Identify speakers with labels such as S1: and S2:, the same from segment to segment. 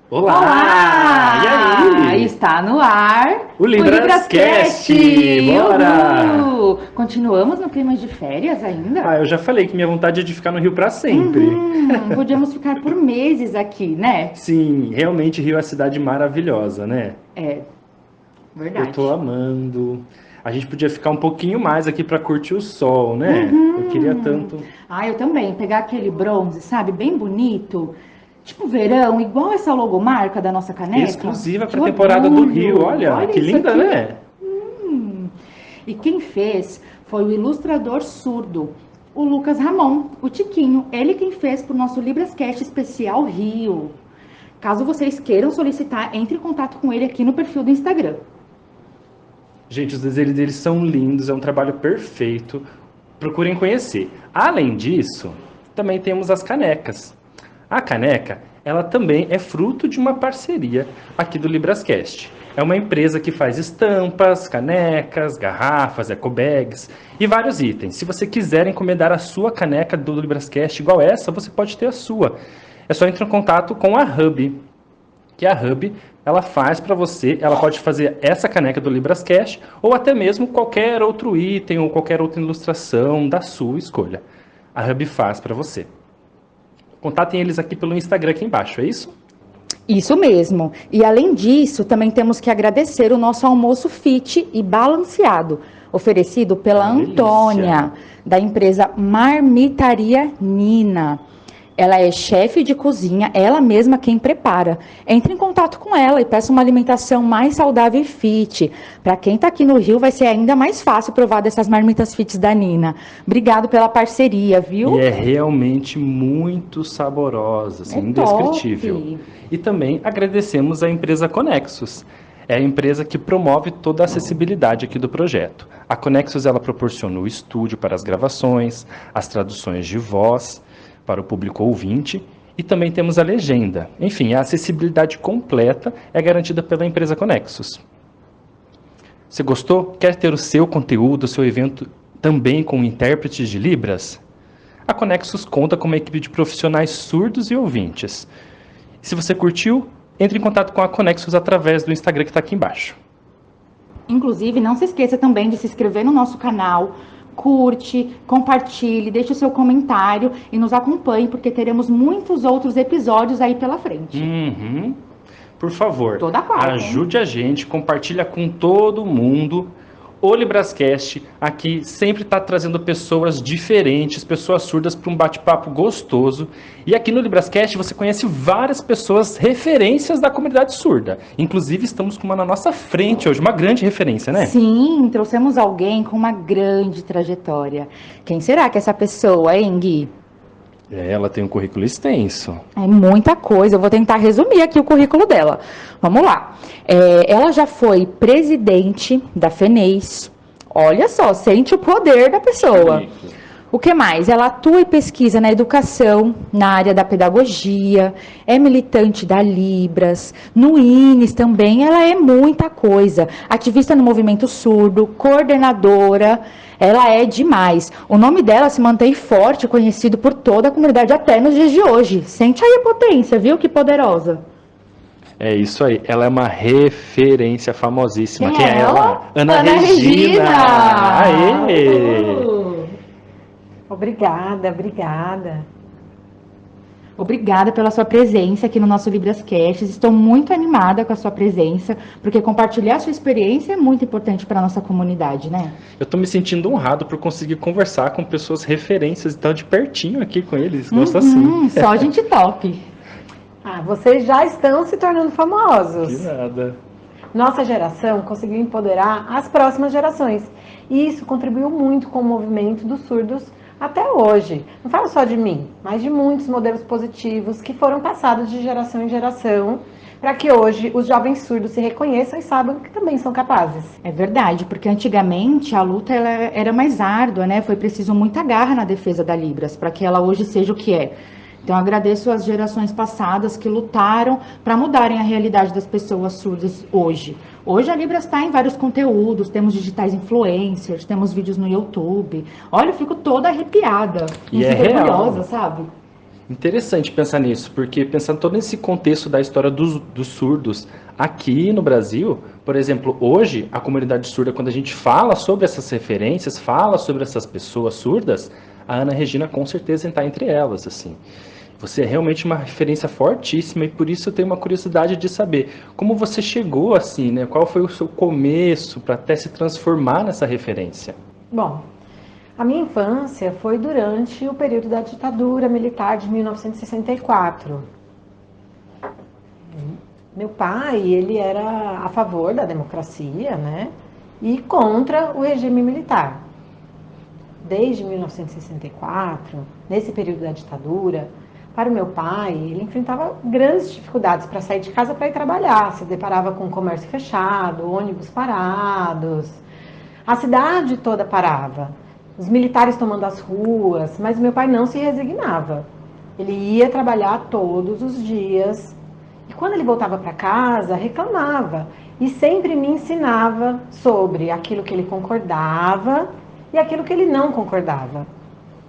S1: Olá! E
S2: Olá!
S1: aí?
S2: Está no ar
S1: O Librascast! Bora!
S2: Uhul! Continuamos no clima de férias ainda?
S1: Eu já falei que minha vontade é de ficar no Rio pra sempre.
S2: Podíamos ficar por meses aqui, né?
S1: Sim, realmente Rio é uma cidade maravilhosa, né?
S2: É,
S1: Eu tô
S2: verdade.
S1: amando. A gente podia ficar um pouquinho mais aqui pra curtir o sol, né? Eu queria tanto.
S2: Eu também. Pegar aquele bronze, sabe? Bem bonito. Tipo verão, igual essa logomarca da nossa caneca.
S1: Exclusiva
S2: Que
S1: pra temporada do Rio,
S2: orgulho!
S1: olha,
S2: Olha
S1: que
S2: isso
S1: linda,
S2: aqui.
S1: né?
S2: E quem fez foi o ilustrador surdo, o Lucas Ramon, o Tiquinho. Ele quem fez para o nosso Librascast Especial Rio. Caso vocês queiram solicitar, entre em contato com ele aqui no perfil do Instagram.
S1: Gente, os desenhos deles são lindos, é um trabalho perfeito. Procurem conhecer. Além disso, também temos as canecas. A caneca, ela também é fruto de uma parceria aqui do Librascast. É uma empresa que faz estampas, canecas, garrafas, ecobags e vários itens. Se você quiser encomendar a sua caneca do Librascast igual essa, você pode ter a sua. É só entrar em contato com a Hub, que a Hub ela faz para você, ela pode fazer essa caneca do Librascast ou até mesmo qualquer outro item ou qualquer outra ilustração da sua escolha. A Hub faz para você. Contatem eles aqui pelo Instagram aqui embaixo, é isso?
S2: Isso mesmo. E além disso, também temos que agradecer o nosso almoço fit e balanceado, oferecido pela
S1: Uma
S2: Antônia,
S1: delícia.
S2: da empresa Marmitaria Nina. Ela é chefe de cozinha, ela mesma quem prepara. Entre em contato com ela e peça uma alimentação mais saudável e fit. Para quem está aqui no Rio, vai ser ainda mais fácil provar dessas marmitas fits da Nina. Obrigado pela parceria,
S1: E
S2: viu?
S1: é realmente muito saborosa,
S2: É
S1: assim,
S2: top.
S1: indescritível. E também agradecemos a empresa Conexus. É a empresa que promove toda a acessibilidade aqui do projeto. A Conexus ela proporciona o estúdio para as gravações, as traduções de voz para o público ouvinte e também temos a legenda. Enfim, a acessibilidade completa é garantida pela empresa Conexus. Você gostou? Quer ter o seu conteúdo, o seu evento também com intérpretes de Libras? A Conexus conta com uma equipe de profissionais surdos e ouvintes. Se você curtiu, entre em contato com a Conexus através do Instagram que está aqui embaixo.
S2: Inclusive, não se esqueça também de se inscrever no nosso canal, curte, compartilhe, deixe o seu comentário e nos acompanhe, porque teremos muitos outros episódios aí pela frente.
S1: Por favor,
S2: Toda quarta,
S1: ajude a gente, compartilha com todo mundo. O Librascast aqui sempre está trazendo pessoas diferentes, pessoas surdas para um bate-papo gostoso. E aqui no Librascast você conhece várias pessoas referências da comunidade surda. Inclusive estamos com uma na nossa frente hoje, uma grande referência, né?
S2: Sim, trouxemos alguém com uma grande trajetória. Quem será que é essa pessoa, hein, Gui?
S1: Ela tem um currículo extenso.
S2: É muita coisa, eu vou tentar resumir aqui o currículo dela. Vamos lá. Ela já foi presidente da FENEIS. Olha só, sente o poder da pessoa. O que mais? Ela atua e pesquisa na educação, na área da pedagogia, é militante da Libras, no INES também, ela é muita coisa. Ativista no movimento surdo, coordenadora, ela é demais. O nome dela se mantém forte, conhecido por toda a comunidade até nos dias de hoje. Sente aí a potência, viu? Que poderosa.
S1: É isso aí, ela é uma referência famosíssima.
S2: Quem é ela?
S1: Ana
S2: Ana
S1: Regina!
S2: Regina!
S1: Aê!
S3: Obrigada, obrigada.
S2: Obrigada pela sua presença aqui no nosso Librascast. Estou muito animada com a sua presença, porque compartilhar a sua experiência é muito importante para a nossa comunidade, né?
S1: Eu tô me sentindo honrado por conseguir conversar com pessoas referências e tal de pertinho aqui com eles. Gosto assim.
S2: Só gente top.
S3: Vocês já estão se tornando famosos.
S1: De nada.
S3: Nossa geração conseguiu empoderar as próximas gerações. E isso contribuiu muito com o movimento dos surdos até hoje. Não falo só de mim, mas de muitos modelos positivos que foram passados de geração em geração, para que hoje os jovens surdos se reconheçam e saibam que também são capazes.
S2: É verdade, porque antigamente a luta ela era mais árdua, né? Foi preciso muita garra na defesa da Libras, para que ela hoje seja o que é. Então, eu agradeço às gerações passadas que lutaram para mudarem a realidade das pessoas surdas hoje. Hoje a Libras está em vários conteúdos, temos digitais influencers, temos vídeos no YouTube. Olha, eu fico toda arrepiada,
S1: E
S2: me
S1: é
S2: sinto
S1: real.
S2: orgulhosa, sabe?
S1: Interessante pensar nisso, porque pensando todo esse contexto da história dos surdos aqui no Brasil, por exemplo, hoje a comunidade surda, quando a gente fala sobre essas referências, fala sobre essas pessoas surdas, a Ana Regina com certeza está entre elas, assim. Você é realmente uma referência fortíssima e por isso eu tenho uma curiosidade de saber como você chegou assim, né? Qual foi o seu começo para até se transformar nessa referência?
S3: Bom, a minha infância foi durante o período da ditadura militar de 1964. Meu pai, ele era a favor da democracia, né? E contra o regime militar. Desde 1964, nesse período da ditadura, para o meu pai, ele enfrentava grandes dificuldades para sair de casa para ir trabalhar. Se deparava com o comércio fechado, ônibus parados. A cidade toda parava. Os militares tomando as ruas, mas meu pai não se resignava. Ele ia trabalhar todos os dias e quando ele voltava para casa, reclamava e sempre me ensinava sobre aquilo que ele concordava e aquilo que ele não concordava.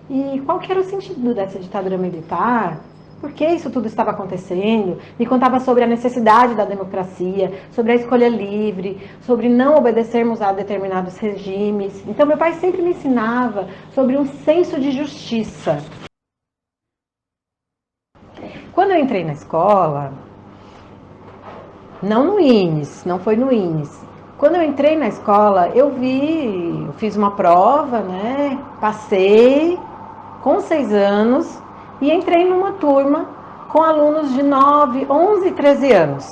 S3: E qual que era o sentido dessa ditadura militar? Por que isso tudo estava acontecendo? Me contava sobre a necessidade da democracia, sobre a escolha livre, sobre não obedecermos a determinados regimes. Então, meu pai sempre me ensinava sobre um senso de justiça. Quando eu entrei na escola, não no INES, não foi no INES. Quando eu entrei na escola, eu fiz uma prova, né? Passei com 6 anos e entrei numa turma com alunos de 9, 11 e 13 anos.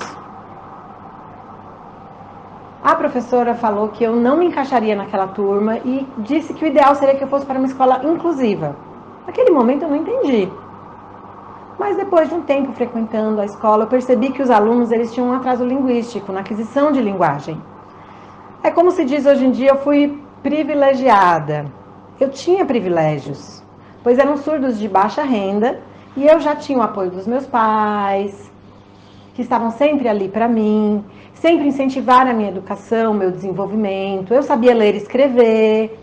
S3: A professora falou que eu não me encaixaria naquela turma e disse que o ideal seria que eu fosse para uma escola inclusiva. Naquele momento eu não entendi. Mas depois de um tempo frequentando a escola, eu percebi que os alunos eles tinham um atraso linguístico na aquisição de linguagem. É como se diz hoje em dia, eu fui privilegiada. Eu tinha privilégios, pois eram surdos de baixa renda e eu já tinha o apoio dos meus pais, que estavam sempre ali para mim, sempre incentivaram a minha educação, meu desenvolvimento. Eu sabia ler e escrever,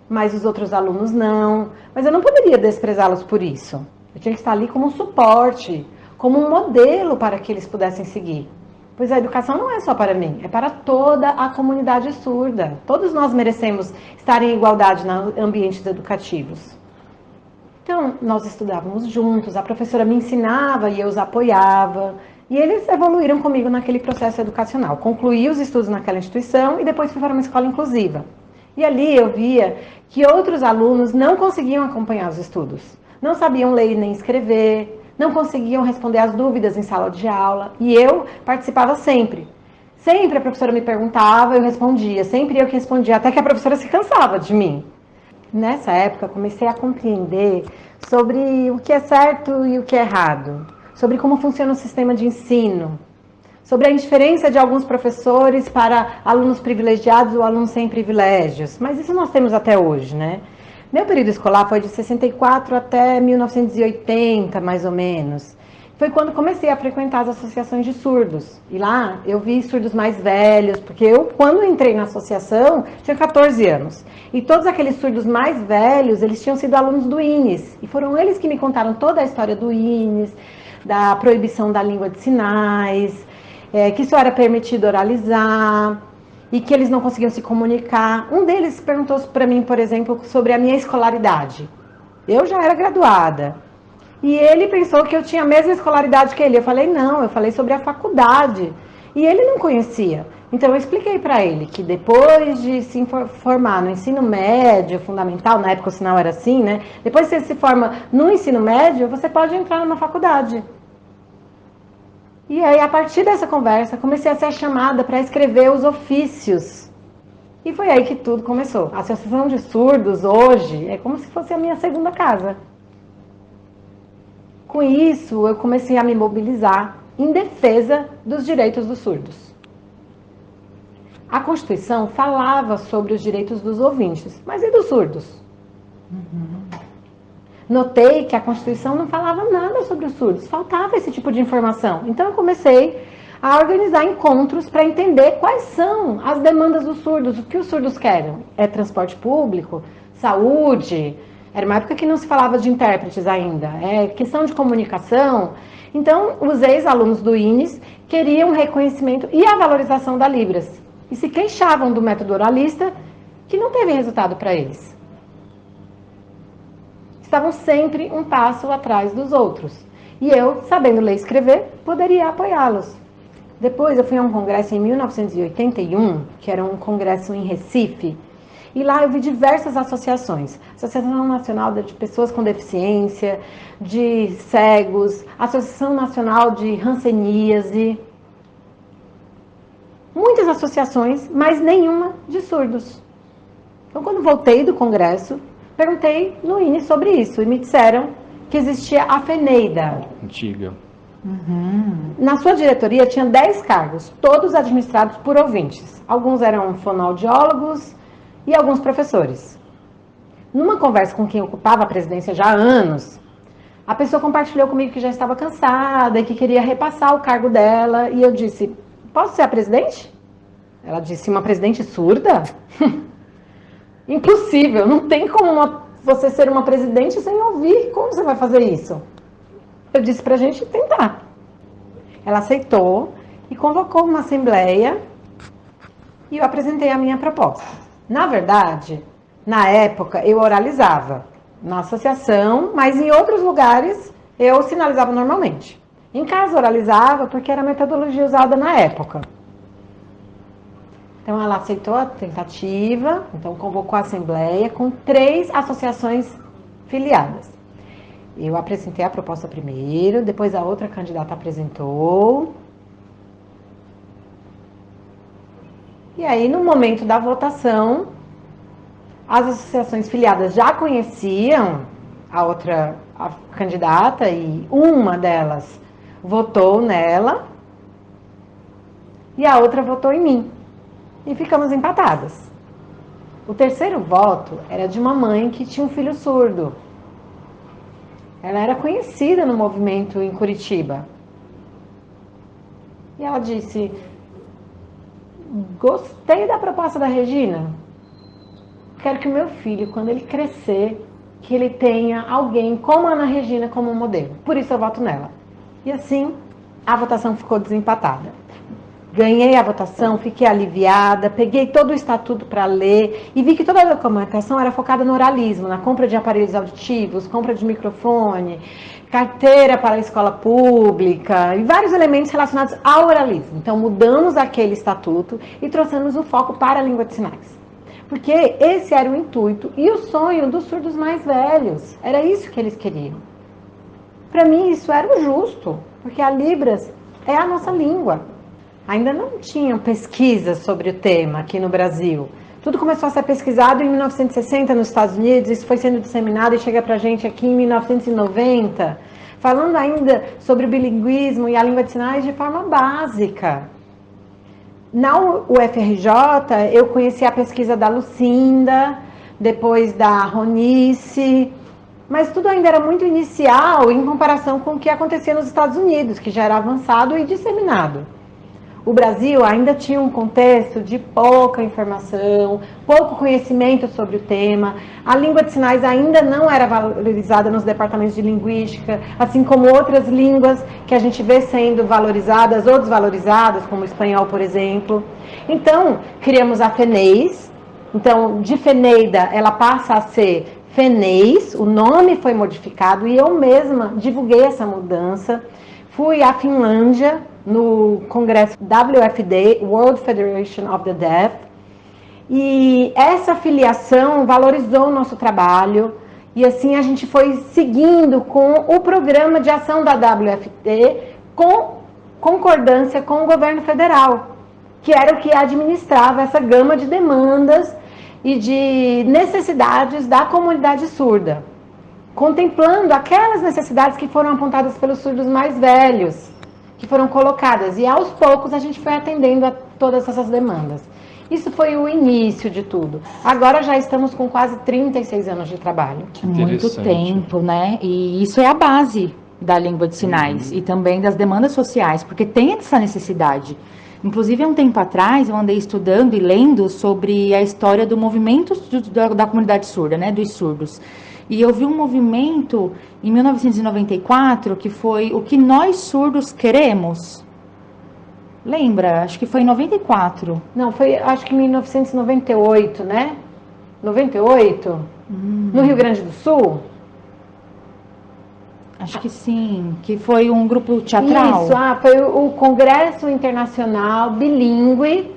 S3: mas os outros alunos não. Mas eu não poderia desprezá-los por isso. Eu tinha que estar ali como um suporte, como um modelo para que eles pudessem seguir. Pois a educação não é só para mim, é para toda a comunidade surda. Todos nós merecemos estar em igualdade nos ambientes educativos. Então, nós estudávamos juntos, a professora me ensinava e eu os apoiava. E eles evoluíram comigo naquele processo educacional. Concluí os estudos naquela instituição e depois fui para uma escola inclusiva. E ali eu via que outros alunos não conseguiam acompanhar os estudos. Não sabiam ler nem escrever, não conseguiam responder às dúvidas em sala de aula. E eu participava sempre. Sempre a professora me perguntava, eu respondia. Sempre eu que respondia, até que a professora se cansava de mim. Nessa época, comecei a compreender sobre o que é certo e o que é errado. Sobre como funciona o sistema de ensino. Sobre a indiferença de alguns professores para alunos privilegiados ou alunos sem privilégios. Mas isso nós temos até hoje, né? Meu período escolar foi de 64 até 1980, mais ou menos. Foi quando comecei a frequentar as associações de surdos. E lá eu vi surdos mais velhos, porque eu, quando entrei na associação, tinha 14 anos. E todos aqueles surdos mais velhos, eles tinham sido alunos do INES. E foram eles que me contaram toda a história do INES, da proibição da língua de sinais, que só era permitido oralizar e que eles não conseguiam se comunicar. Um deles perguntou para mim, por exemplo, sobre a minha escolaridade. Eu já era graduada. E ele pensou que eu tinha a mesma escolaridade que ele. Eu falei, não, eu falei sobre a faculdade. E ele não conhecia. Então eu expliquei para ele que depois de se formar no ensino médio, fundamental, na época o sinal era assim, né? Depois que você se forma no ensino médio, você pode entrar numa faculdade. E aí, a partir dessa conversa, comecei a ser chamada para escrever os ofícios. E foi aí que tudo começou. A Associação de Surdos, hoje, é como se fosse a minha segunda casa. Com isso, eu comecei a me mobilizar em defesa dos direitos dos surdos. A Constituição falava sobre os direitos dos ouvintes, mas e dos surdos? Notei que a Constituição não falava nada sobre os surdos, faltava esse tipo de informação. Então eu comecei a organizar encontros para entender quais são as demandas dos surdos, o que os surdos querem. É transporte público, saúde, Era uma época que não se falava de intérpretes ainda, é questão de comunicação. Então, os ex-alunos do INES queriam reconhecimento e a valorização da Libras. E se queixavam do método oralista, que não teve resultado para eles. Estavam sempre um passo atrás dos outros. E eu, sabendo ler e escrever, poderia apoiá-los. Depois eu fui a um congresso em 1981, que era um congresso em Recife, e lá eu vi diversas associações. Associação Nacional de Pessoas com Deficiência, de Cegos, Associação Nacional de Hanseníase, muitas associações, mas nenhuma de surdos. Então, quando voltei do congresso, perguntei no INE sobre isso, e me disseram que existia a FENEIDA.
S1: Antiga.
S3: Na sua diretoria tinha 10 cargos, todos administrados por ouvintes. Alguns eram fonoaudiólogos e alguns professores. Numa conversa com quem ocupava a presidência já há anos, a pessoa compartilhou comigo que já estava cansada e que queria repassar o cargo dela. E eu disse, posso ser a presidente? Ela disse, uma presidente surda? Impossível, não tem como você ser uma presidente sem ouvir. Como você vai fazer isso? Eu disse pra gente tentar. Ela aceitou e convocou uma assembleia e eu apresentei a minha proposta. Na verdade, na época eu oralizava na associação, mas em outros lugares eu sinalizava normalmente. Em casa oralizava porque era a metodologia usada na época. Então ela aceitou a tentativa, então convocou a assembleia com 3 associações filiadas. Eu apresentei a proposta primeiro, depois a outra candidata apresentou. E aí, no momento da votação, as associações filiadas já conheciam a candidata e uma delas votou nela e a outra votou em mim. E ficamos empatadas. O terceiro voto era de uma mãe que tinha um filho surdo. Ela era conhecida no movimento em Curitiba. E ela disse, gostei da proposta da Regina. Quero que o meu filho, quando ele crescer, que ele tenha alguém como a Ana Regina como modelo. Por isso eu voto nela. E assim, a votação ficou desempatada. Ganhei a votação, fiquei aliviada, peguei todo o estatuto para ler e vi que toda a documentação era focada no oralismo, na compra de aparelhos auditivos, compra de microfone, carteira para a escola pública e vários elementos relacionados ao oralismo. Então mudamos aquele estatuto e trouxemos o foco para a língua de sinais. Porque esse era o intuito e o sonho dos surdos mais velhos. Era isso que eles queriam. Para mim isso era o justo, porque a Libras é a nossa língua. Ainda não tinham pesquisas sobre o tema aqui no Brasil. Tudo começou a ser pesquisado em 1960 nos Estados Unidos, isso foi sendo disseminado e chega pra gente aqui em 1990, falando ainda sobre o bilinguismo e a língua de sinais de forma básica. Na UFRJ, eu conheci a pesquisa da Lucinda, depois da Ronice, mas tudo ainda era muito inicial em comparação com o que acontecia nos Estados Unidos, que já era avançado e disseminado. O Brasil ainda tinha um contexto de pouca informação, pouco conhecimento sobre o tema. A língua de sinais ainda não era valorizada nos departamentos de linguística, assim como outras línguas que a gente vê sendo valorizadas ou desvalorizadas, como o espanhol, por exemplo. Então, criamos a FENEIS. Então, de FENEIDA, ela passa a ser FENEIS, o nome foi modificado e eu mesma divulguei essa mudança. Fui à Finlândia, no congresso WFD, World Federation of the Deaf, e essa filiação valorizou o nosso trabalho, e assim a gente foi seguindo com o programa de ação da WFD, com concordância com o governo federal, que era o que administrava essa gama de demandas e de necessidades da comunidade surda, contemplando aquelas necessidades que foram apontadas pelos surdos mais velhos, que foram colocadas, e aos poucos a gente foi atendendo a todas essas demandas. Isso foi o início de tudo. Agora já estamos com quase 36 anos de trabalho.
S2: Muito tempo, né? E isso é a base da língua de sinais e também das demandas sociais, porque tem essa necessidade. Inclusive, há um tempo atrás, eu andei estudando e lendo sobre a história do movimento da comunidade surda, né, dos surdos. E eu vi um movimento em 1994 que foi O que nós surdos queremos. Lembra? Acho que foi em 94.
S3: Não, foi acho que em 1998, né? 98? No Rio Grande do Sul?
S2: Acho que sim, que foi um grupo teatral.
S3: Isso, foi o Congresso Internacional Bilíngue,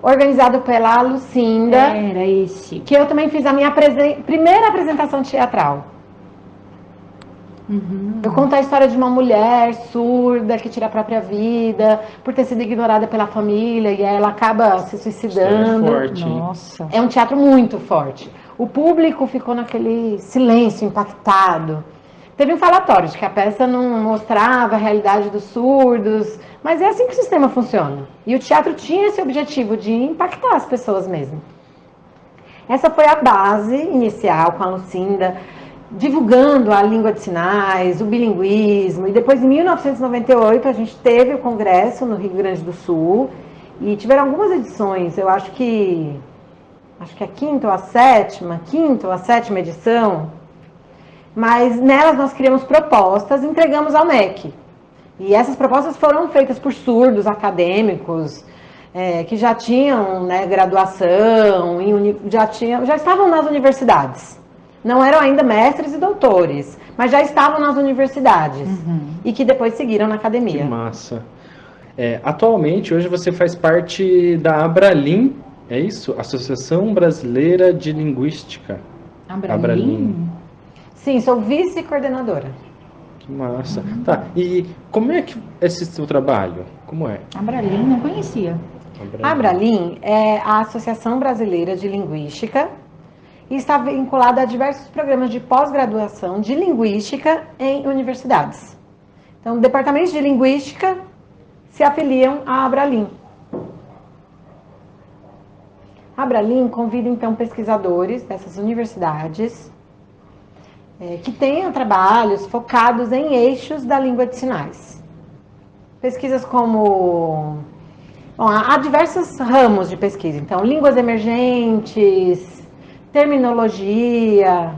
S3: organizado pela Lucinda.
S2: Era esse.
S3: Que eu também fiz a minha primeira apresentação teatral. Eu conto a história de uma mulher surda que tira a própria vida por ter sido ignorada pela família e aí ela acaba se suicidando.
S1: Forte, hein?
S2: Nossa.
S3: É um teatro muito forte. O público ficou naquele silêncio, impactado. Teve um falatório de que a peça não mostrava a realidade dos surdos, mas é assim que o sistema funciona. E o teatro tinha esse objetivo de impactar as pessoas mesmo. Essa foi a base inicial com a Lucinda, divulgando a língua de sinais, o bilinguismo. E depois, em 1998, a gente teve o congresso no Rio Grande do Sul e tiveram algumas edições. Eu acho que a quinta ou a sétima edição. Mas nelas nós criamos propostas e entregamos ao MEC. E essas propostas foram feitas por surdos acadêmicos, que já tinham, né, graduação, já estavam nas universidades. Não eram ainda mestres e doutores, mas já estavam nas universidades. E que depois seguiram na academia.
S1: Que massa. Atualmente, hoje você faz parte da Abralim, é isso? Associação Brasileira de Linguística. Abralim.
S3: Sim, sou vice-coordenadora.
S1: Que massa. Tá, e como é que é esse seu trabalho? Como é?
S2: Abralim, não conhecia.
S3: A Abralim é a Associação Brasileira de Linguística e está vinculada a diversos programas de pós-graduação de linguística em universidades. Então, departamentos de linguística se afiliam à Abralim. A Abralim convida, então, pesquisadores dessas universidades que tenham trabalhos focados em eixos da língua de sinais. Pesquisas como... Bom, há diversos ramos de pesquisa. Então, línguas emergentes, terminologia.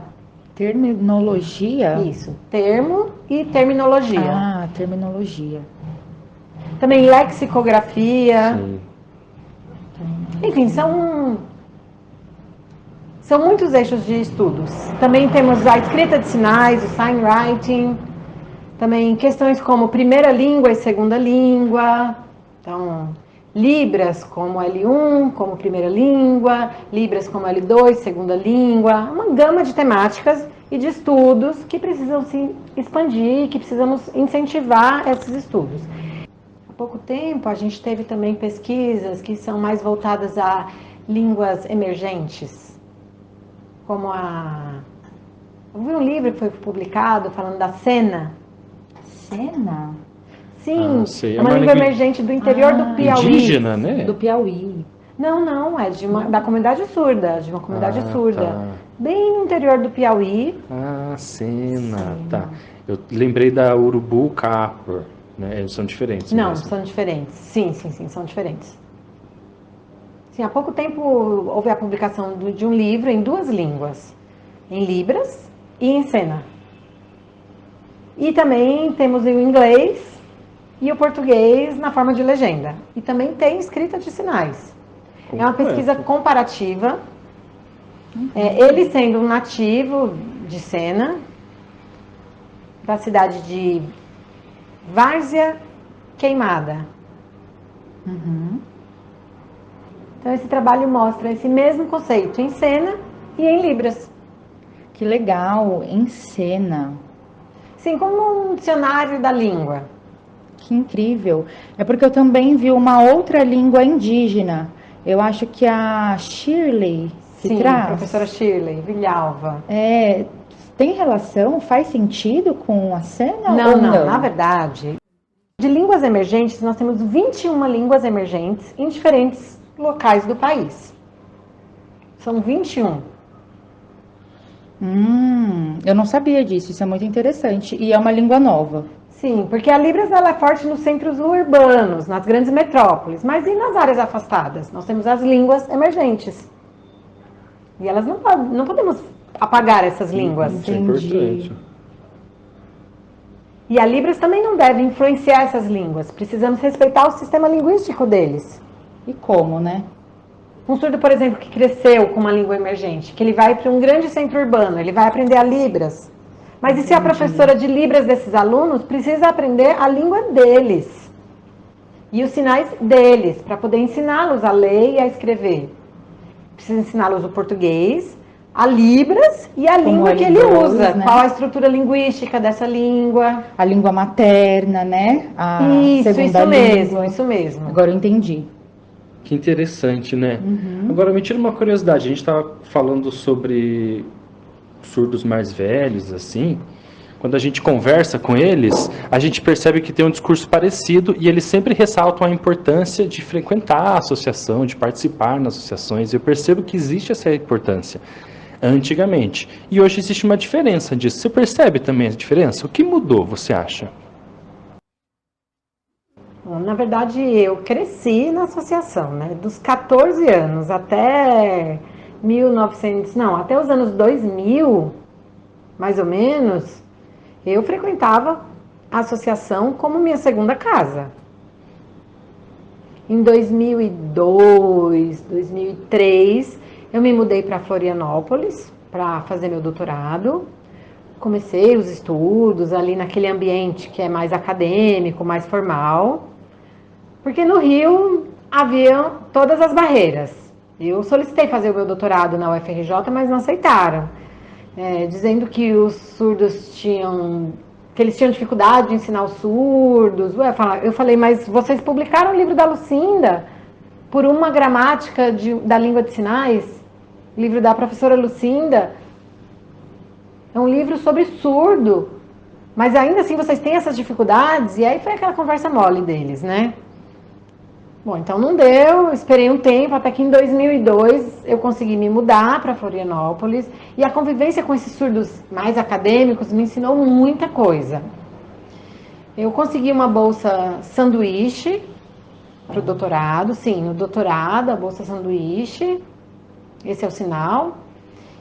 S2: Terminologia?
S3: Isso, termo e terminologia.
S2: Ah, terminologia.
S3: Também lexicografia.
S1: Sim.
S3: Enfim, são muitos eixos de estudos. Também temos a escrita de sinais, o sign writing. Também questões como primeira língua e segunda língua. Então, Libras como L1, como primeira língua. Libras como L2, segunda língua. Uma gama de temáticas e de estudos que precisam se expandir, que precisamos incentivar esses estudos. Há pouco tempo, a gente teve também pesquisas que são mais voltadas a línguas emergentes. Como eu vi um livro que foi publicado falando da Sena.
S2: Sena?
S3: Sim,
S1: sei.
S3: é uma língua emergente do interior do Piauí.
S1: Indígena, né?
S2: Do Piauí.
S3: Não, é da comunidade surda, de uma comunidade surda.
S1: Tá.
S3: Bem no interior do Piauí.
S1: Sena, tá. Eu lembrei da Urubu Capor, né? Eles são diferentes.
S3: Não,
S1: mesmo.
S3: são diferentes. Sim, são diferentes. Sim, há pouco tempo houve a publicação de um livro em 2 línguas, em Libras e em Sena. E também temos o inglês e o português na forma de legenda. E também tem escrita de sinais. É uma pesquisa comparativa. Ele sendo um nativo de Sena, da cidade de Várzea Queimada. Então, esse trabalho mostra esse mesmo conceito em Sena e em Libras.
S2: Que legal, em Sena.
S3: Sim, como um dicionário da língua.
S2: Que incrível. É porque eu também vi uma outra língua indígena. Eu acho que a Shirley que
S3: Sim,
S2: traz.
S3: professora Shirley Vilhalva.
S2: Tem relação? Faz sentido com a Sena?
S3: Não. Na verdade, de línguas emergentes, nós temos 21 línguas emergentes em diferentes locais do país. São 21.
S2: Eu não sabia disso, isso é muito interessante. E é uma língua nova.
S3: Sim, porque a Libras ela é forte nos centros urbanos, nas grandes metrópoles, mas e nas áreas afastadas? Nós temos as línguas emergentes. E elas não podemos apagar essas línguas.
S1: Isso é
S2: Entendi.
S1: importante.
S3: E a Libras também não deve influenciar essas línguas. Precisamos respeitar o sistema linguístico deles.
S2: E como, né?
S3: Um surdo, por exemplo, que cresceu com uma língua emergente, que ele vai para um grande centro urbano, ele vai aprender a Libras. Mas e se a professora de Libras desses alunos precisa aprender a língua deles? E os sinais deles, para poder ensiná-los a ler e a escrever. Precisa ensiná-los o português, a Libras e a língua que ele
S2: L2,
S3: usa.
S2: né?
S3: Qual a estrutura linguística dessa língua.
S2: A língua materna, né? A
S3: Isso
S2: segunda
S3: mesmo,
S2: língua.
S3: isso mesmo.
S2: Agora eu entendi.
S1: Que interessante, né? Agora, me tira uma curiosidade. A gente estava falando sobre surdos mais velhos, assim. Quando a gente conversa com eles, a gente percebe que tem um discurso parecido e eles sempre ressaltam a importância de frequentar a associação, de participar nas associações. Eu percebo que existe essa importância antigamente. E hoje existe uma diferença disso. Você percebe também a diferença? O que mudou, você acha?
S3: Na verdade, eu cresci na associação, né? Dos 14 anos até 1900, não, até os anos 2000, mais ou menos, eu frequentava a associação como minha segunda casa. Em 2002, 2003, eu me mudei para Florianópolis para fazer meu doutorado. Comecei os estudos ali naquele ambiente que é mais acadêmico, mais formal. Porque no Rio haviam todas as barreiras. Eu solicitei fazer o meu doutorado na UFRJ, mas não aceitaram. Dizendo que os surdos que eles tinham dificuldade de ensinar os surdos. Eu falei, mas vocês publicaram o livro da Lucinda por uma gramática da língua de sinais? Livro da professora Lucinda. É um livro sobre surdo. Mas ainda assim vocês têm essas dificuldades? E aí foi aquela conversa mole deles, né? Bom, então não deu, esperei um tempo, até que em 2002 eu consegui me mudar para Florianópolis e a convivência com esses surdos mais acadêmicos me ensinou muita coisa. Eu consegui uma bolsa sanduíche para o doutorado, sim, no doutorado, a bolsa sanduíche, esse é o sinal.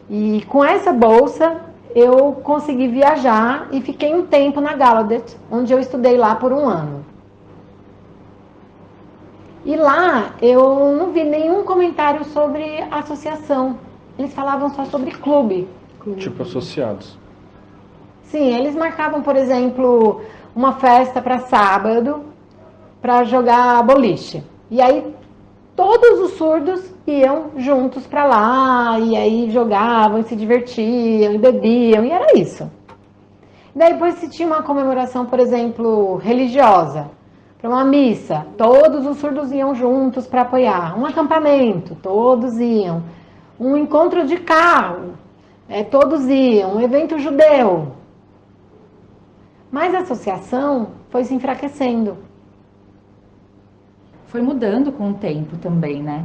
S3: E com essa bolsa eu consegui viajar e fiquei um tempo na Gallaudet, onde eu estudei lá por um ano. E lá eu não vi nenhum comentário sobre associação. Eles falavam só sobre clube.
S1: Tipo associados.
S3: Sim, eles marcavam, por exemplo, uma festa para sábado para jogar boliche. E aí todos os surdos iam juntos para lá, e aí jogavam, e se divertiam, e bebiam, e era isso. E daí depois se tinha uma comemoração, por exemplo, religiosa, para uma missa, todos os surdos iam juntos para apoiar. Um acampamento, todos iam. Um encontro de carro, todos iam. Um evento judeu. Mas a associação foi se enfraquecendo.
S2: Foi mudando com o tempo também, né?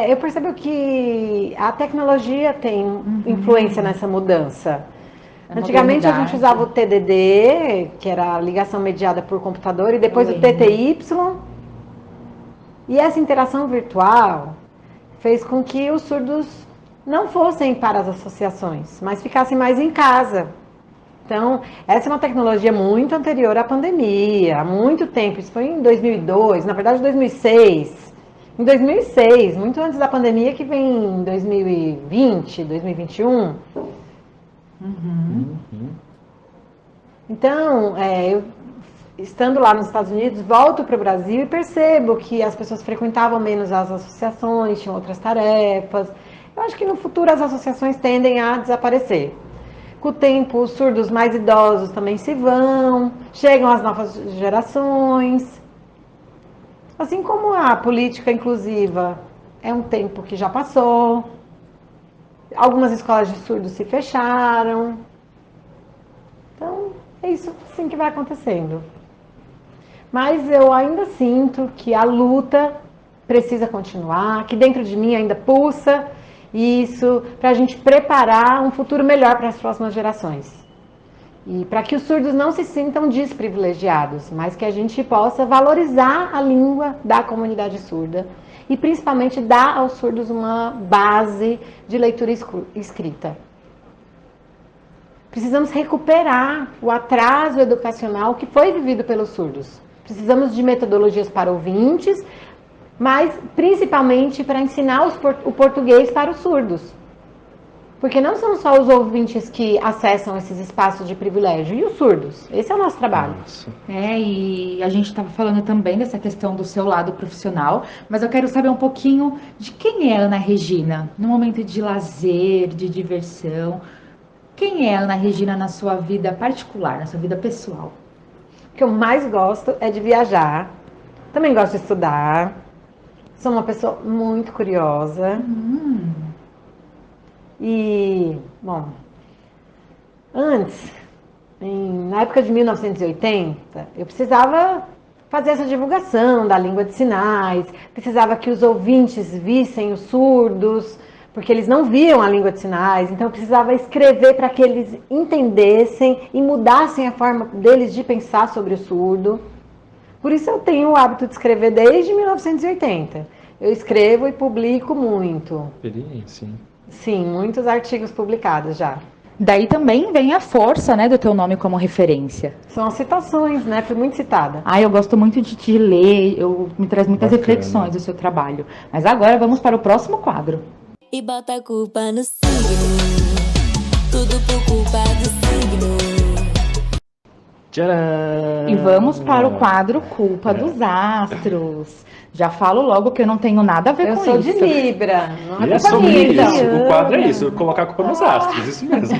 S3: Eu percebo que a tecnologia tem influência nessa mudança. Antigamente a gente usava o TDD, que era a ligação mediada por computador, e depois o TTY. E essa interação virtual fez com que os surdos não fossem para as associações, mas ficassem mais em casa. Então, essa é uma tecnologia muito anterior à pandemia, há muito tempo. Isso foi em 2002, na verdade 2006. Em 2006, muito antes da pandemia, que vem em 2020, 2021. Então, eu, estando lá nos Estados Unidos, volto para o Brasil e percebo que as pessoas frequentavam menos as associações, tinham outras tarefas. Eu acho que no futuro as associações tendem a desaparecer. Com o tempo, os surdos mais idosos também se vão, chegam as novas gerações. Assim como a política inclusiva é um tempo que já passou. Algumas escolas de surdos se fecharam. Então, é isso sim que vai acontecendo. Mas eu ainda sinto que a luta precisa continuar, que dentro de mim ainda pulsa isso, para a gente preparar um futuro melhor para as próximas gerações. E para que os surdos não se sintam desprivilegiados, mas que a gente possa valorizar a língua da comunidade surda e principalmente dar aos surdos uma base de leitura escrita. Precisamos recuperar o atraso educacional que foi vivido pelos surdos. Precisamos de metodologias para ouvintes, mas principalmente para ensinar o português para os surdos. Porque não são só os ouvintes que acessam esses espaços de privilégio, e os surdos. Esse é o nosso trabalho.
S1: Nossa.
S2: E a gente estava falando também dessa questão do seu lado profissional, mas eu quero saber um pouquinho de quem é a Ana Regina, no momento de lazer, de diversão. Quem é a Ana Regina na sua vida particular, na sua vida pessoal?
S3: O que eu mais gosto é de viajar. Também gosto de estudar. Sou uma pessoa muito curiosa. E, bom, antes, na época de 1980, eu precisava fazer essa divulgação da língua de sinais, precisava que os ouvintes vissem os surdos, porque eles não viam a língua de sinais, então eu precisava escrever para que eles entendessem e mudassem a forma deles de pensar sobre o surdo. Por isso eu tenho o hábito de escrever desde 1980. Eu escrevo e publico muito.
S1: Experiência, hein?
S3: Sim, muitos artigos publicados já.
S2: Daí também vem a força, né, do teu nome como referência.
S3: São as citações, né? Fui muito citada.
S2: Eu gosto muito de te ler, me traz muitas
S1: Bacana.
S2: reflexões do seu trabalho. Mas agora vamos para o próximo quadro.
S4: E bota a culpa no signo, tudo por culpa do signo.
S1: Tcharam!
S2: E vamos para o quadro Culpa dos Astros. Já falo logo que eu não tenho nada a ver
S3: Eu
S2: com
S3: sou
S2: isso.
S3: de Libra, não
S1: E
S3: é
S1: é
S3: culpa
S1: sobre
S3: minha, então.
S1: isso. O quadro é isso, colocar a culpa nos astros, isso mesmo.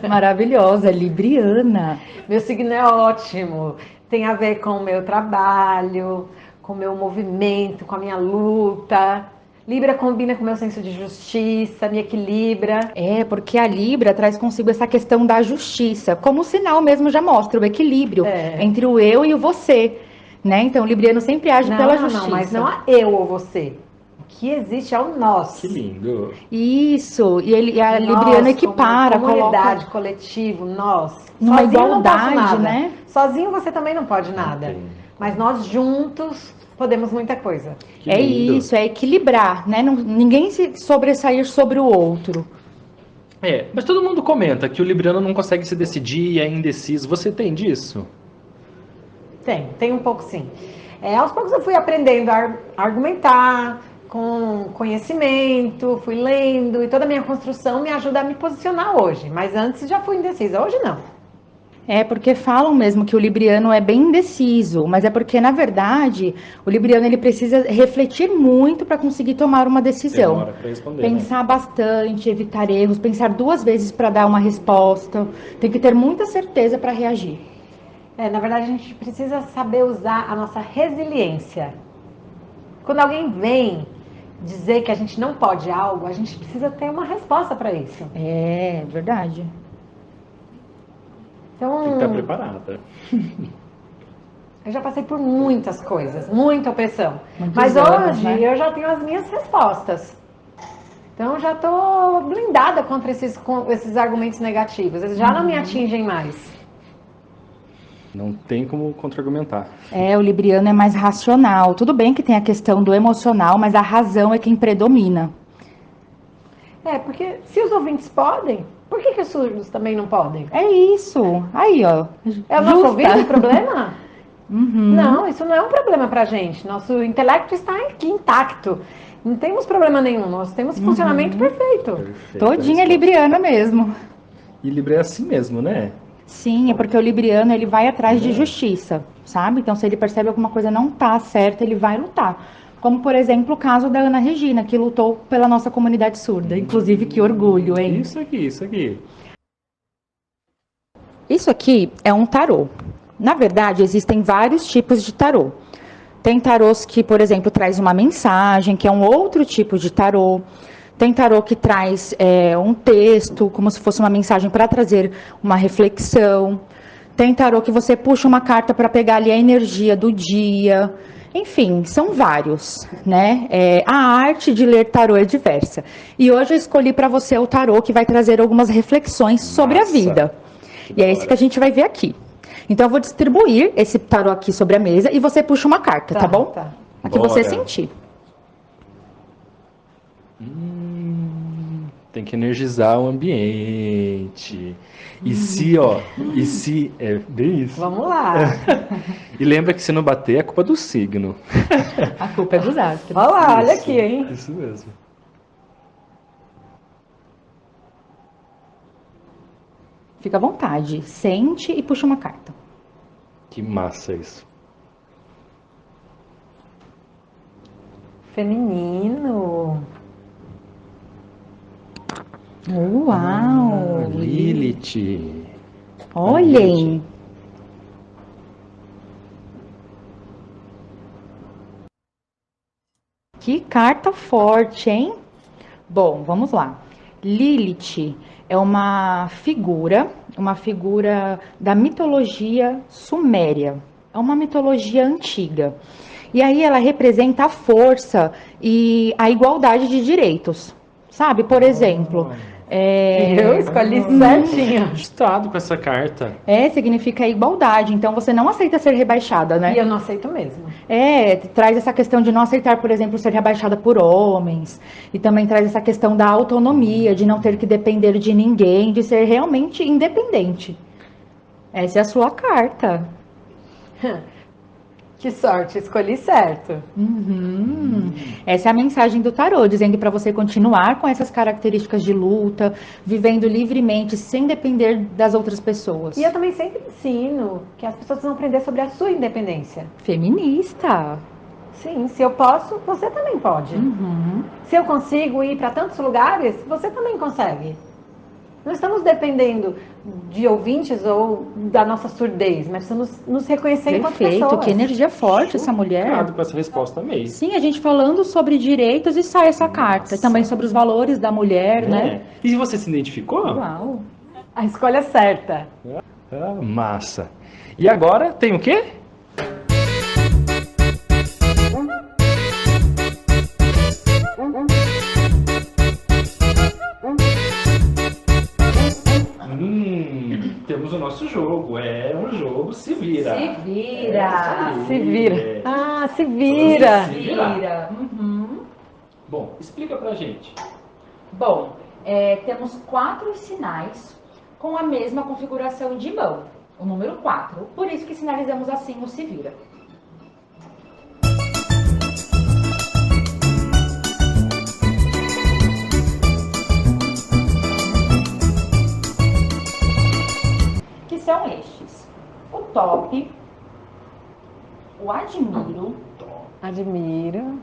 S2: Maravilhosa, libriana.
S3: Meu signo é ótimo. Tem a ver com o meu trabalho, com o meu movimento, com a minha luta. Libra combina com o meu senso de justiça, me equilibra.
S2: É, porque a Libra traz consigo essa questão da justiça. Como o sinal mesmo já mostra, o equilíbrio entre o eu e o você. Né? Então, o libriano sempre age pela justiça.
S3: Não, mas não há eu ou você. O que existe é o nós.
S1: Que lindo.
S2: Isso, e a
S3: Nós,
S2: libriana equipara,
S3: como comunidade,
S2: coloca
S3: coletivo, nós.
S2: numa
S3: Sozinho eu não posso
S2: igualdade,
S3: nada.
S2: né?
S3: Sozinho você também não pode nada.
S1: Entendi.
S3: Mas nós juntos podemos muita coisa.
S1: Que
S2: É
S1: lindo.
S2: isso, é equilibrar, né? Ninguém se sobressair sobre o outro.
S1: É, mas todo mundo comenta que o libriano não consegue se decidir, é indeciso. Você tem disso?
S3: Tem um pouco sim. Aos poucos eu fui aprendendo a argumentar, com conhecimento, fui lendo, e toda a minha construção me ajuda a me posicionar hoje. Mas antes já fui indecisa, hoje não.
S2: É porque falam mesmo que o libriano é bem indeciso, mas é porque, na verdade, o libriano ele precisa refletir muito para conseguir tomar uma decisão.
S1: Demora pra responder,
S2: Pensar bastante, evitar erros, pensar 2 vezes para dar uma resposta. Tem que ter muita certeza para reagir.
S3: Na verdade, a gente precisa saber usar a nossa resiliência. Quando alguém vem dizer que a gente não pode algo, a gente precisa ter uma resposta para isso.
S2: É, verdade.
S3: Então,
S1: Tem que estar preparada.
S3: eu já passei por muitas coisas, muita opressão.
S2: Muitos
S3: Mas
S2: anos,
S3: hoje
S2: né?
S3: eu já tenho as minhas respostas. Então, eu já estou blindada contra esses argumentos negativos. Eles já não me atingem mais.
S1: Não tem como contra-argumentar.
S2: O libriano é mais racional. Tudo bem que tem a questão do emocional, mas a razão é quem predomina.
S3: Porque se os ouvintes podem, por que os surdos também não podem?
S2: É isso. Aí, ó.
S3: É o nosso
S2: Justa.
S3: ouvido o problema?
S2: Uhum.
S3: Não, isso não é um problema pra gente. Nosso intelecto está aqui intacto. Não temos problema nenhum. Nós temos funcionamento perfeito.
S1: Perfeito.
S2: Todinha libriana mesmo.
S1: E Libra é assim mesmo, né?
S2: Sim, é porque o libriano ele vai atrás de justiça, sabe? Então, se ele percebe alguma coisa não tá certa, ele vai lutar. Como, por exemplo, o caso da Ana Regina, que lutou pela nossa comunidade surda. Inclusive, que orgulho, hein?
S1: Isso aqui, isso aqui.
S2: Isso aqui é um tarô. Na verdade, existem vários tipos de tarô. Tem tarôs que, por exemplo, traz uma mensagem, que é um outro tipo de tarô. Tem tarô que traz um texto, como se fosse uma mensagem para trazer uma reflexão. Tem tarô que você puxa uma carta para pegar ali a energia do dia. Enfim, são vários, né? A arte de ler tarô é diversa. E hoje eu escolhi para você o tarô que vai trazer algumas reflexões sobre a
S1: Massa.
S2: vida.
S1: Que
S2: E é
S1: da
S2: esse
S1: hora.
S2: que a gente vai ver aqui. Então eu vou distribuir esse tarô aqui sobre a mesa e você puxa uma carta, tá bom?
S3: Tá.
S2: A que
S1: Bora.
S2: você sentir.
S1: Tem que energizar o ambiente. É bem isso.
S3: Vamos lá.
S1: E lembra que se não bater, é culpa do signo.
S2: A culpa é dos astros.
S3: Olha lá, olha
S1: Isso,
S3: aqui, hein?
S1: Isso mesmo.
S2: Fica à vontade. Sente e puxa uma carta.
S1: Que massa isso.
S3: Feminino.
S2: Uau!
S1: Lilith.
S2: Olhem! Que carta forte, hein? Bom, vamos lá. Lilith é uma figura da mitologia suméria. É uma mitologia antiga. E aí ela representa a força e a igualdade de direitos. Sabe, por exemplo,
S3: Eu escolhi certinho.
S1: Assustado com essa carta.
S2: significa igualdade. Então você não aceita ser rebaixada, né?
S3: E eu não aceito mesmo.
S2: Traz essa questão de não aceitar, por exemplo, ser rebaixada por homens. E também traz essa questão da autonomia, de não ter que depender de ninguém, de ser realmente independente. Essa é a sua carta.
S3: Que sorte, escolhi certo.
S2: Essa é a mensagem do tarô, dizendo para você continuar com essas características de luta, vivendo livremente, sem depender das outras pessoas.
S3: E eu também sempre ensino que as pessoas precisam aprender sobre a sua independência.
S2: Feminista.
S3: Sim, se eu posso, você também pode. Se eu consigo ir para tantos lugares, você também consegue. Não estamos dependendo de ouvintes ou da nossa surdez, mas precisamos nos reconhecer enquanto
S2: Perfeito,
S3: pessoas.
S2: que energia forte essa mulher.
S1: Chocado com essa resposta mesmo.
S2: Sim, a gente falando sobre direitos e sai essa carta. Também sobre os valores da mulher, né?
S1: E se você se identificou?
S2: Uau.
S3: A escolha certa.
S1: Ah, massa. E agora tem o quê? Temos o nosso jogo. É um jogo Se Vira.
S2: Se vira.
S3: Se vira.
S1: É.
S3: Ah, se vira.
S1: Se vira. Bom, explica pra gente.
S2: Bom, temos 4 sinais com a mesma configuração de mão. O número 4. Por isso que sinalizamos assim o Se Vira. Que são estes: o top, o admiro,
S3: Admiro.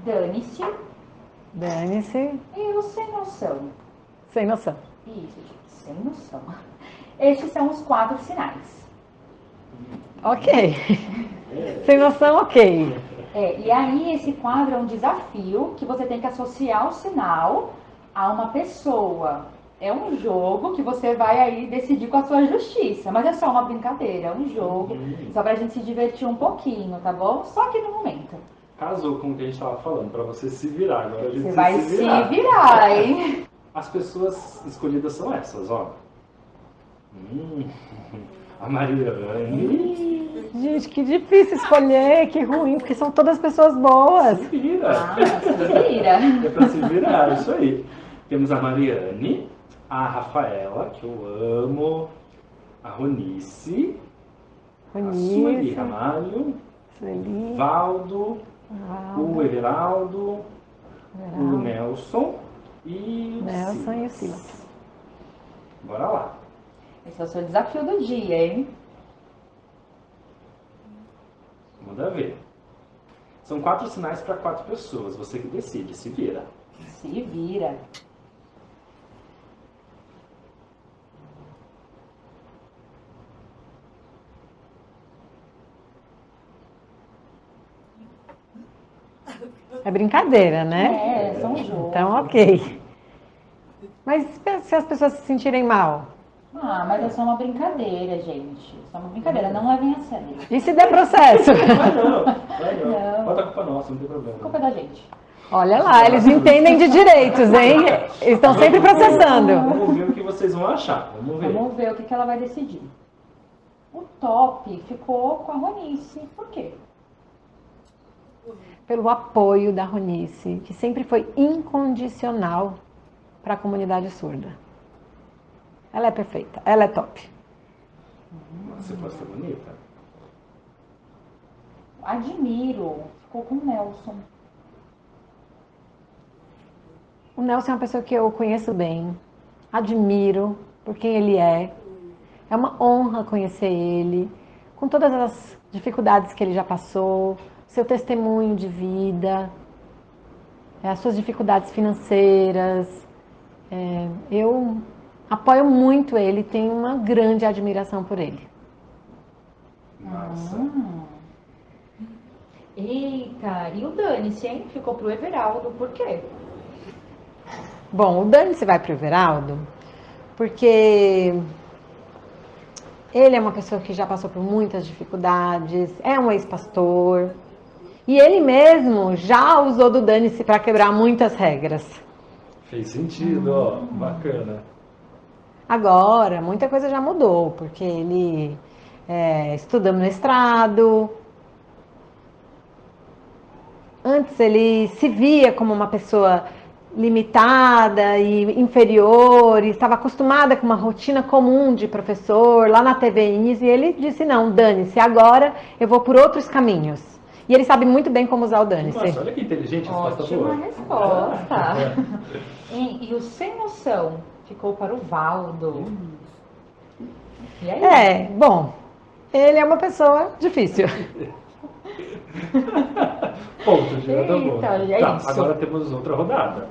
S2: dane-se
S3: Dane-se.
S2: e o sem noção.
S3: Sem noção.
S2: Isso, gente, sem noção. Estes são os 4 sinais.
S3: Ok. Sem noção, ok.
S2: E aí esse quadro é um desafio que você tem que associar o sinal a uma pessoa. É um jogo que você vai aí decidir com a sua justiça, mas é só uma brincadeira, é um jogo, só pra gente se divertir um pouquinho, tá bom? Só que no momento.
S1: Casou com o que a gente estava falando, pra você se virar. Agora a gente
S2: Você
S1: precisa
S2: vai se virar, hein?
S1: As pessoas escolhidas são essas, ó. A Mariane.
S3: Gente, que difícil escolher, que ruim, porque são todas pessoas boas.
S1: Se vira.
S2: Se vira.
S1: É pra se virar, é isso aí. Temos a Mariane, a Rafaela, que eu amo, a Ronice, a Sueli Ramalho,
S3: Sueli,
S1: Valdo, o Everaldo, o Nelson e o
S3: Nelson e o
S1: Silas.
S3: Silas.
S1: Bora lá.
S2: Esse é o seu desafio do dia, hein?
S1: Manda ver. São 4 sinais para 4 pessoas. Você que decide, se vira.
S2: Se vira.
S3: É brincadeira, né?
S2: São jogos.
S3: Então, ok. Mas se as pessoas se sentirem mal?
S2: Mas é só uma brincadeira, gente. Só uma brincadeira, não levem a sério.
S3: E se der processo?
S1: Vai não. Bota a culpa nossa, não tem problema.
S2: A culpa é da gente.
S3: Olha lá, eles entendem de direitos, hein? Eles estão sempre processando.
S1: Vamos ver o que vocês vão achar. Vamos ver.
S2: Vamos ver o que ela vai decidir. O top ficou com a Ronice. Por quê?
S3: Pelo apoio da Ronice, que sempre foi incondicional. para a comunidade surda. Ela é perfeita, ela é top.
S1: Você pode ser bonita.
S2: Admiro. Ficou com o Nelson.
S3: O Nelson é uma pessoa que eu conheço bem, admiro por quem ele é. É uma honra conhecer ele, com todas as dificuldades que ele já passou, seu testemunho de vida, as suas dificuldades financeiras. Eu apoio muito ele, tenho uma grande admiração por ele.
S1: Nossa.
S2: Eita, e o Dani-se, hein? Ficou pro Everaldo, por quê?
S3: Bom, o Dani se vai para o Everaldo porque ele é uma pessoa que já passou por muitas dificuldades, é um ex-pastor, e ele mesmo já usou do Dani-se para quebrar muitas regras.
S1: Fez sentido, ó. Bacana.
S3: Agora, muita coisa já mudou, porque ele estuda no mestrado. Antes ele se via como uma pessoa limitada e inferior, e estava acostumada com uma rotina comum de professor lá na TVINES, e ele disse, não, dane-se, agora eu vou por outros caminhos. E ele sabe muito bem como usar o dane-se.
S1: Nossa, olha que inteligente essa
S2: Ótima
S1: pastor.
S2: resposta. E o sem noção ficou para o Valdo. E aí?
S3: Bom, ele é uma pessoa difícil.
S1: Ponto, Juliana.
S2: Eita, é
S1: Tá,
S2: isso.
S1: agora temos outra rodada.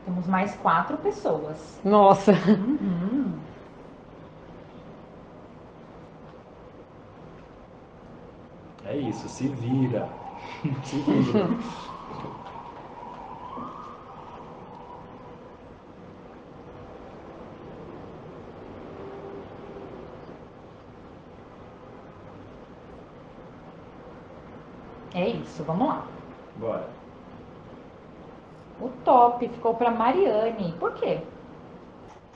S2: Temos mais 4 pessoas.
S3: Nossa.
S1: É isso, se vira. Se vira.
S2: É isso, vamos lá.
S1: Bora.
S2: O top ficou para Mariane. Por quê?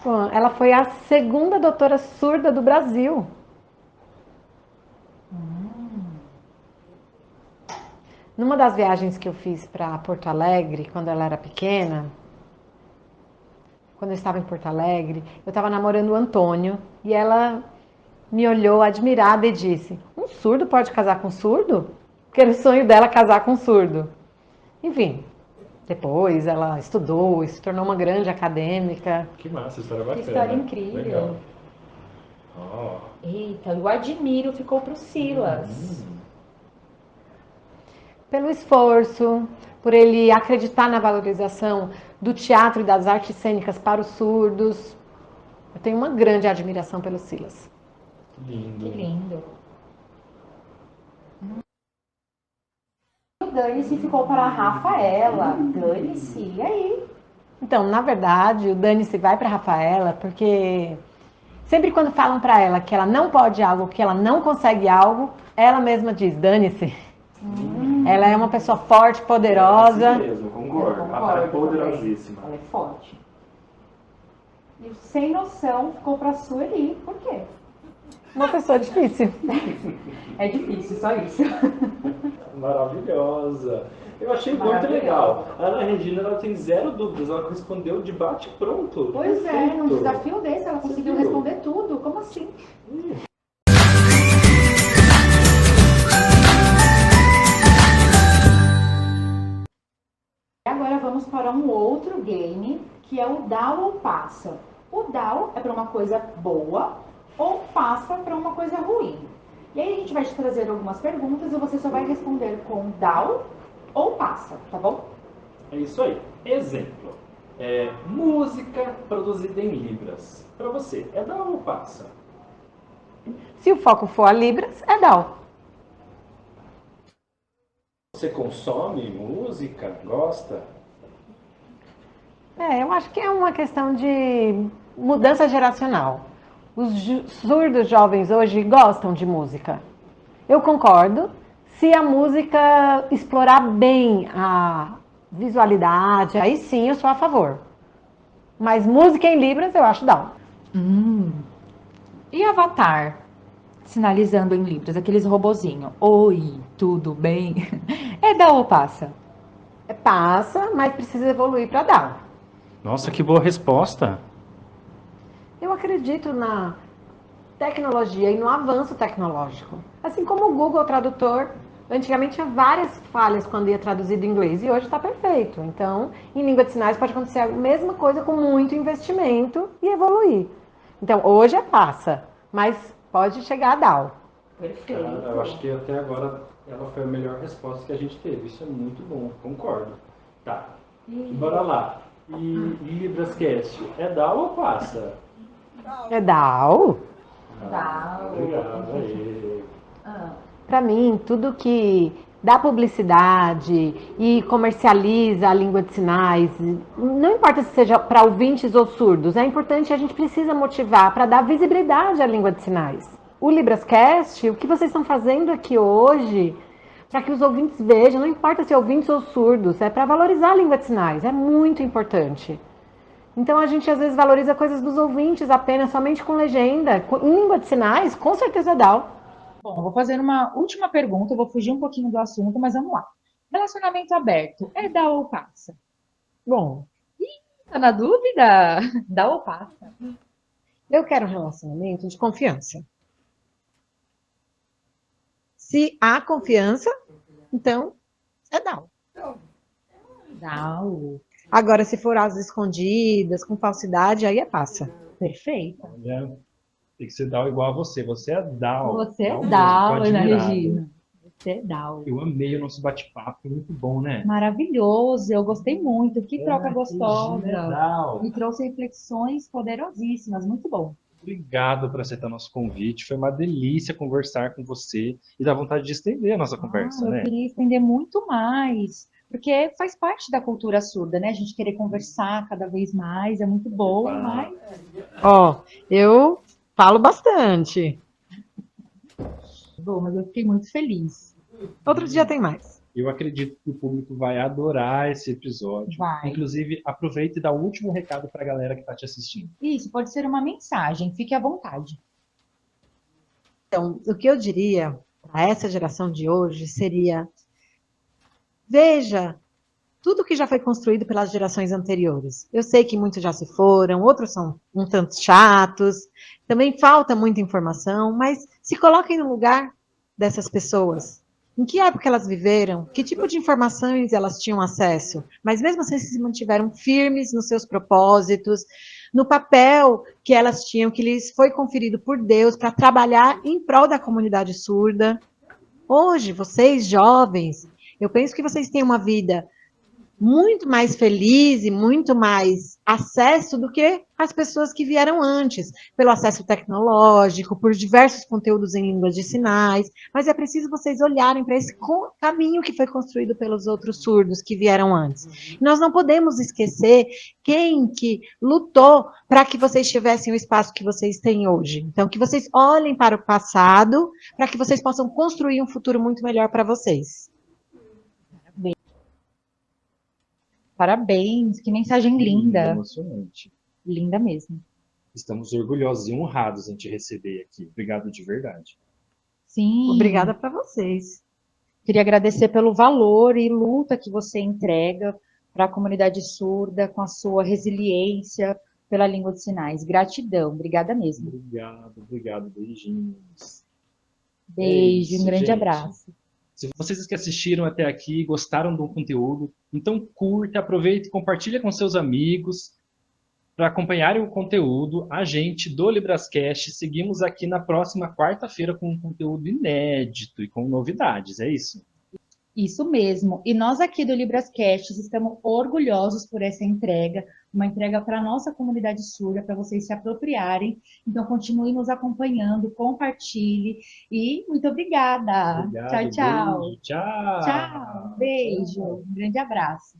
S3: Bom, ela foi a segunda doutora surda do Brasil. Numa das viagens que eu fiz para Porto Alegre, quando ela era pequena, quando eu estava em Porto Alegre, eu estava namorando o Antônio, e ela me olhou admirada e disse, um surdo pode casar com um surdo? Porque era o sonho dela casar com um surdo. Enfim, depois ela estudou e se tornou uma grande acadêmica.
S1: Que massa, história bacana.
S2: Que história incrível.
S1: Legal. Ó.
S2: Eita, o admiro ficou para o Silas.
S3: Pelo esforço, por ele acreditar na valorização do teatro e das artes cênicas para os surdos. Eu tenho uma grande admiração pelo Silas.
S1: Lindo.
S2: Que lindo. O Dani-se ficou para a Rafaela. Dani-se, e aí?
S3: Então, na verdade, o Dani-se vai para a Rafaela porque sempre quando falam para ela que ela não pode algo, que ela não consegue algo, ela mesma diz, dane-se. Ela é uma pessoa forte, poderosa.
S1: Assim mesmo, concordo. Ela é poderosíssima.
S2: Ela é forte. E o sem noção ficou para a Sueli. Por quê?
S3: Uma pessoa difícil.
S2: É difícil, só isso.
S1: Maravilhosa. Eu achei muito legal. A Ana Regina, ela tem zero dúvidas. Ela respondeu de bate pronto.
S2: Pois é, num
S1: Perfeito.
S2: desafio desse ela conseguiu
S1: viu?
S2: responder tudo. Como assim? E agora vamos para um outro game, que é o Dá ou Passa. O Dá é para uma coisa boa ou passa para uma coisa ruim. E aí a gente vai te trazer algumas perguntas e você só vai responder com Dá ou passa, tá bom?
S1: É isso aí. Exemplo. Música produzida em Libras. Para você, é dá ou passa?
S3: Se o foco for a Libras, é DAO.
S1: Você consome música? Gosta?
S3: Eu acho que é uma questão de mudança geracional. Os surdos jovens hoje gostam de música. Eu concordo, se a música explorar bem a visualidade, aí sim eu sou a favor. Mas música em Libras eu acho DAO.
S2: E Avatar? Sinalizando em Libras, aqueles robozinhos. Oi, tudo bem? É Dá ou passa?
S3: Passa, mas precisa evoluir para dar.
S1: Nossa, que boa resposta.
S3: Eu acredito na tecnologia e no avanço tecnológico. Assim como o Google Tradutor, antigamente tinha várias falhas quando ia traduzir do inglês e hoje está perfeito. Então, em língua de sinais pode acontecer a mesma coisa com muito investimento e evoluir. Então, hoje passa, mas pode chegar a DAO.
S1: Eu acho que até agora ela foi a melhor resposta que a gente teve. Isso é muito bom, concordo. Tá, bora lá. E Librascast, é DAO ou passa?
S3: É DAO?
S1: Obrigado. Aê.
S3: Para mim, tudo que dá publicidade e comercializa a língua de sinais, não importa se seja para ouvintes ou surdos, é importante, a gente precisa motivar para dar visibilidade à língua de sinais. O Librascast, o que vocês estão fazendo aqui hoje, para que os ouvintes vejam, não importa se ouvintes ou surdos, é para valorizar a língua de sinais, é muito importante. Então a gente às vezes valoriza coisas dos ouvintes apenas, somente com legenda. Em língua de sinais, com certeza dá.
S2: Bom, vou fazer uma última pergunta, eu vou fugir um pouquinho do assunto, mas vamos lá. Relacionamento aberto, é dá ou passa?
S3: Bom,
S2: Tá na dúvida? Dá ou passa?
S3: eu quero um relacionamento de confiança. Se há confiança, então é dá.
S2: Dá.
S3: Agora, se for às escondidas, com falsidade, aí é passa.
S2: Perfeito.
S1: Olha, tem que ser DAO igual a você. Você é DAO.
S2: Você é
S1: mesmo,
S2: DAO,
S1: tô
S2: Ana
S1: admirado.
S2: Regina. Você é DAO.
S1: Eu amei o nosso bate-papo, foi muito bom, né?
S2: Maravilhoso, eu gostei muito. Que troca
S1: Regina
S2: gostosa.
S1: é DAO.
S2: Me trouxe reflexões poderosíssimas, muito bom.
S1: Obrigado por aceitar nosso convite. Foi uma delícia conversar com você e dá vontade de estender a nossa conversa,
S2: Eu
S1: né?
S2: queria estender muito mais, porque faz parte da cultura surda, né? A gente querer conversar cada vez mais, é muito bom,
S1: Opa.
S2: mas
S3: Ó, eu falo bastante.
S2: bom, mas eu fiquei muito feliz.
S3: Outro dia tem mais.
S1: Eu acredito que o público vai adorar esse episódio.
S2: Vai.
S1: Inclusive, aproveita e dá o último recado para a galera que está te assistindo.
S2: Isso pode ser uma mensagem, fique à vontade.
S3: Então, o que eu diria para essa geração de hoje seria: veja tudo que já foi construído pelas gerações anteriores. Eu sei que muitos já se foram, outros são um tanto chatos, também falta muita informação, mas se coloquem no lugar dessas pessoas. Em que época elas viveram? Que tipo de informações elas tinham acesso? Mas mesmo assim, se mantiveram firmes nos seus propósitos, no papel que elas tinham, que lhes foi conferido por Deus para trabalhar em prol da comunidade surda. Hoje, vocês jovens, eu penso que vocês têm uma vida muito mais feliz e muito mais acesso do que as pessoas que vieram antes, pelo acesso tecnológico, por diversos conteúdos em línguas de sinais, mas é preciso vocês olharem para esse caminho que foi construído pelos outros surdos que vieram antes. Nós não podemos esquecer quem que lutou para que vocês tivessem o espaço que vocês têm hoje. Então, que vocês olhem para o passado, para que vocês possam construir um futuro muito melhor para vocês.
S2: Parabéns, que mensagem linda.
S1: Emocionante.
S2: Linda mesmo.
S1: Estamos orgulhosos e honrados em te receber aqui. Obrigado de verdade.
S2: Sim.
S3: Obrigada para vocês.
S2: Queria agradecer pelo valor e luta que você entrega para a comunidade surda, com a sua resiliência pela língua de sinais. Gratidão, obrigada mesmo.
S1: Obrigado, beijinhos.
S2: Beijo,
S1: isso,
S2: um grande
S1: gente.
S2: abraço.
S1: Se vocês que assistiram até aqui gostaram do conteúdo, então curta, aproveite e compartilha com seus amigos para acompanharem o conteúdo. A gente do Librascast seguimos aqui na próxima quarta-feira com um conteúdo inédito e com novidades, é isso?
S2: Isso mesmo. E nós aqui do Librascast estamos orgulhosos por essa entrega, uma entrega para a nossa comunidade surda, para vocês se apropriarem. Então, continue nos acompanhando, compartilhe e muito obrigada.
S1: Obrigado,
S2: Tchau, tchau.
S1: beijo, tchau.
S2: Tchau, beijo, um grande abraço.